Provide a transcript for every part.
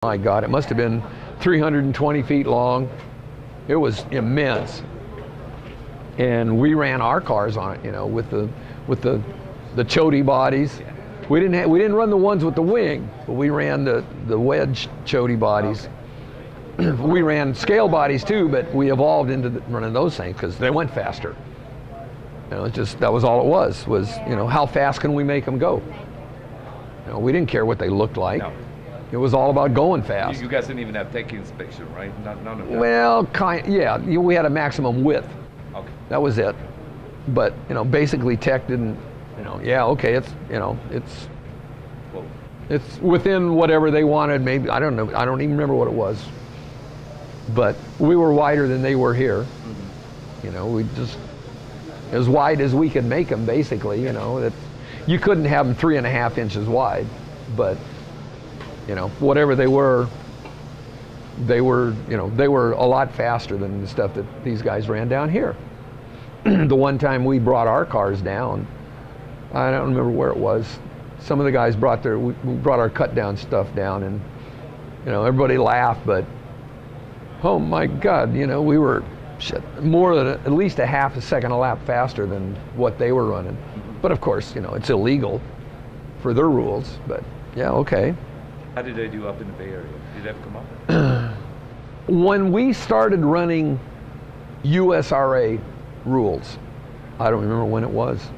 My God, it must have been 320 feet long. It was immense. And we ran our cars on it, you know, with the chody bodies. We didn't run the ones with the wing, but we ran the wedge chody bodies. We ran scale bodies too, but we evolved into running those things because they went faster. You know, that was all it was, you know, how fast can we make them go? You know, we didn't care what they looked like. No. It was all about going fast. You guys didn't even have tech inspection, right? None of that. Well, yeah, we had a maximum width. Okay. That was it. But, you know, basically tech didn't, you know, yeah, okay, it's, you know, it's within whatever they wanted, maybe, I don't know, I don't even remember what it was. But we were wider than they were here. Mm-hmm. You know, we just, as wide as we could make them, basically, you know. You couldn't have them 3.5 inches wide, but, you know, whatever they were, you know, they were a lot faster than the stuff that these guys ran down here. The one time we brought our cars down, I don't remember where it was. Some of the guys we brought our cut down stuff down, and, you know, everybody laughed, but oh my God, you know, we were more than at least a half a second a lap faster than what they were running. But of course, you know, it's illegal for their rules, but yeah, okay. How did they do up in the Bay Area? Did they ever come up? When we started running USRA rules, I don't remember when it was,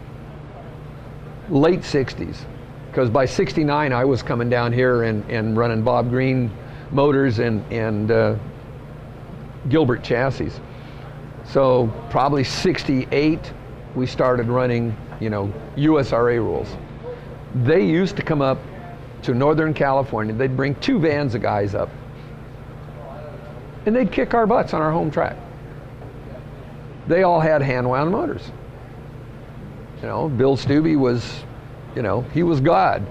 late 60s, because by 69 I was coming down here and running Bob Green motors and Gilbert chassis. So probably 68 we started running, you know, USRA rules. They used to come up to Northern California. They'd bring 2 vans of guys up, and they'd kick our butts on our home track. They all had hand-wound motors. You know, Bill Stubbe was, you know, he was God.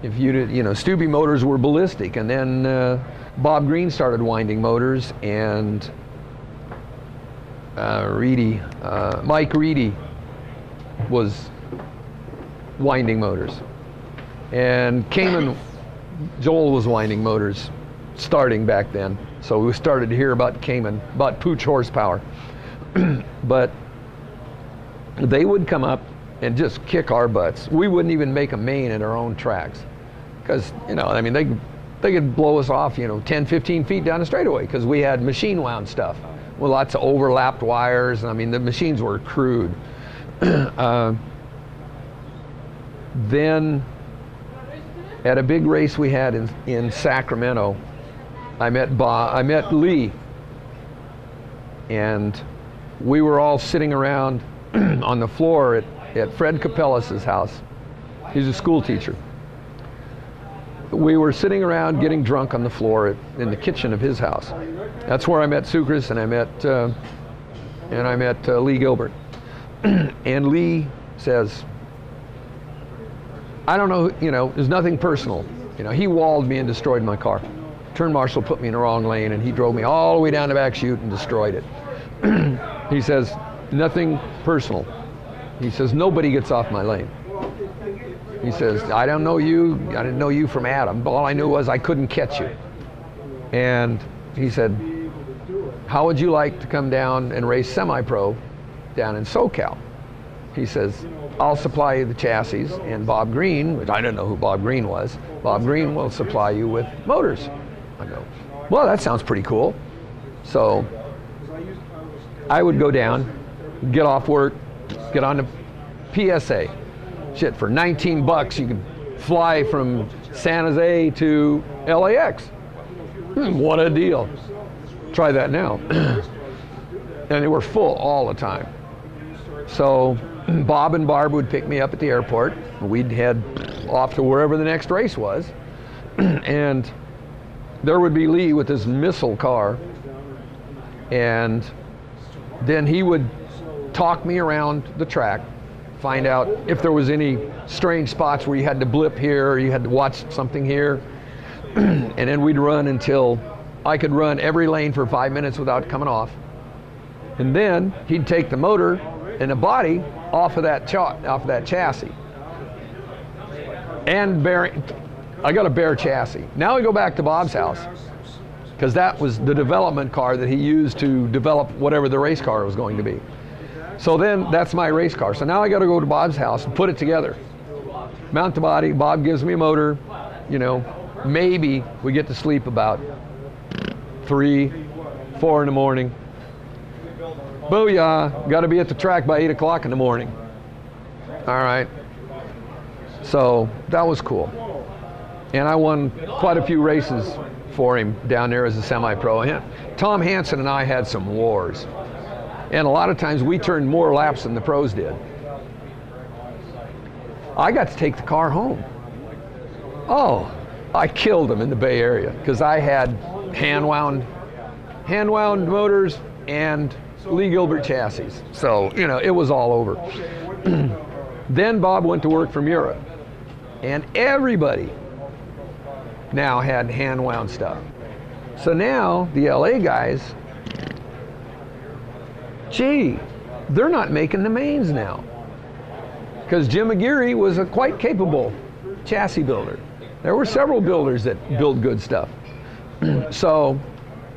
If you did, you know, Stubbe motors were ballistic, and then Bob Green started winding motors, and Mike Reedy was winding motors. And Joel was winding motors starting back then. So we started to hear about Cayman, about pooch horsepower. But they would come up and just kick our butts. We wouldn't even make a main at our own tracks. Because, you know, I mean, they could blow us off, you know, 10, 15 feet down the straightaway, because we had machine wound stuff with lots of overlapped wires. I mean, the machines were crude. Then at a big race we had in Sacramento, I met Lee, and we were all sitting around on the floor at Fred Capellas's house. He's a school teacher. We were sitting around getting drunk on the floor in the kitchen of his house. That's where I met Sucres, and I met Lee Gilbert. And Lee says, I don't know, you know, there's nothing personal. You know, he walled me and destroyed my car. Turn marshal put me in the wrong lane, and he drove me all the way down the back chute and destroyed it. He says, nothing personal. He says, nobody gets off my lane. He says, I don't know you, I didn't know you from Adam, but all I knew was I couldn't catch you. And he said, how would you like to come down and race semi-pro down in SoCal? He says, I'll supply you the chassis, and Bob Green, which I didn't know who Bob Green was, Bob Green will supply you with motors. I go, well, that sounds pretty cool. So I would go down, get off work, get on the PSA. Shit, for 19 bucks you could fly from San Jose to LAX. What a deal. Try that now. And they were full all the time. So Bob and Barb would pick me up at the airport. We'd head off to wherever the next race was. And there would be Lee with his missile car. And then he would talk me around the track, find out if there was any strange spots where you had to blip here or you had to watch something here. And then we'd run until I could run every lane for 5 minutes without coming off. And then he'd take the motor and the body off of that chassis and bearing, I got a bare chassis. Now we go back to Bob's house, because that was the development car that he used to develop whatever the race car was going to be. So then that's my race car. So now I got to go to Bob's house and put it together. Mount the body, Bob gives me a motor, you know, maybe we get to sleep about 3, 4 in the morning. Booyah, got to be at the track by 8 o'clock in the morning. All right. So that was cool. And I won quite a few races for him down there as a semi-pro. Tom Hansen and I had some wars. And a lot of times we turned more laps than the pros did. I got to take the car home. Oh, I killed him in the Bay Area because I had hand-wound motors and Lee Gilbert chassis. So, you know, it was all over. Then Bob went to work for Mura, and everybody now had hand-wound stuff. So now the LA guys, gee, they're not making the mains now, because Jim Aguirre was a quite capable chassis builder. There were several builders that built good stuff. So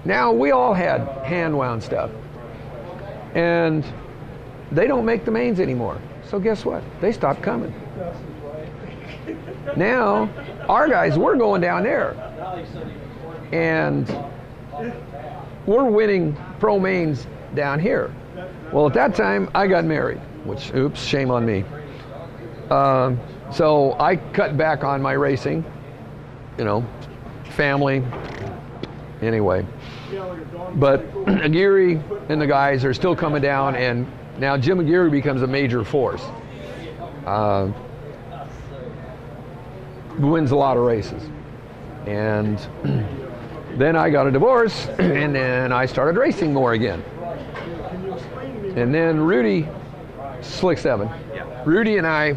now we all had hand-wound stuff, and they don't make the mains anymore. So guess what? They stopped coming. Now, our guys, we're going down there, and we're winning pro mains down here. Well, at that time, I got married, which, oops, shame on me. So I cut back on my racing, you know, family, anyway. But Aguirre and the guys are still coming down, and now Jim Aguirre becomes a major force. Wins a lot of races. And then I got a divorce, and then I started racing more again. And then Rudy, Slick 7. Rudy and I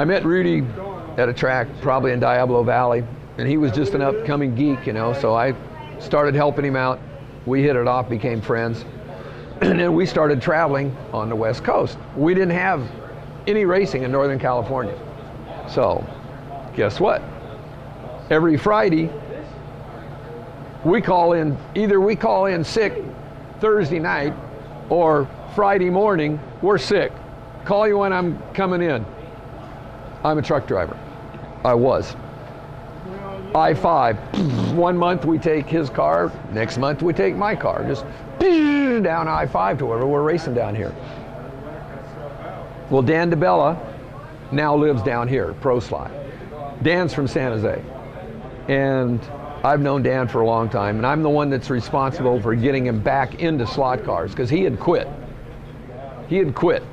met Rudy at a track probably in Diablo Valley, and he was just an upcoming geek, you know, so I started helping him out. We hit it off, became friends. And then we started traveling on the West Coast. We didn't have any racing in Northern California. So, guess what? Every Friday, either we call in sick Thursday night, or Friday morning, we're sick. Call you when I'm coming in. I'm a truck driver. I was. I-5. 1 month we take his car, next month we take my car. Just down I-5 to wherever we're racing down here. Well, Dan DeBella now lives down here, Pro Slot. Dan's from San Jose. And I've known Dan for a long time, and I'm the one that's responsible for getting him back into slot cars, because he had quit. He had quit.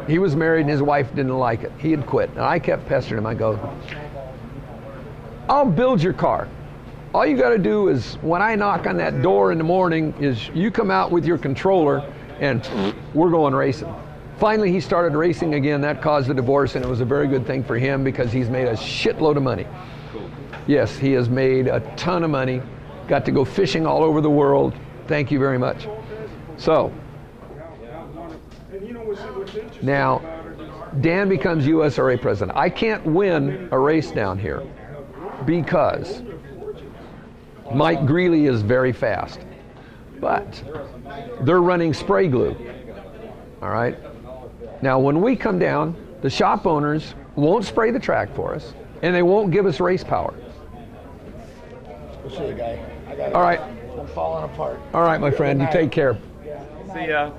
He was married and his wife didn't like it. He had quit. And I kept pestering him. I go, I'll build your car. All you got to do is, when I knock on that door in the morning, is you come out with your controller and we're going racing. Finally, he started racing again. That caused the divorce, and it was a very good thing for him because he's made a shitload of money. Cool. Yes, he has made a ton of money. Got to go fishing all over the world. Thank you very much. So, now, Dan becomes USRA president. I can't win a race down here because Mike Greeley is very fast, but they're running spray glue. All right. Now, when we come down, the shop owners won't spray the track for us, and they won't give us race power. We'll see you, guy. All right. I'm falling apart. All right, my friend. You take care. See ya.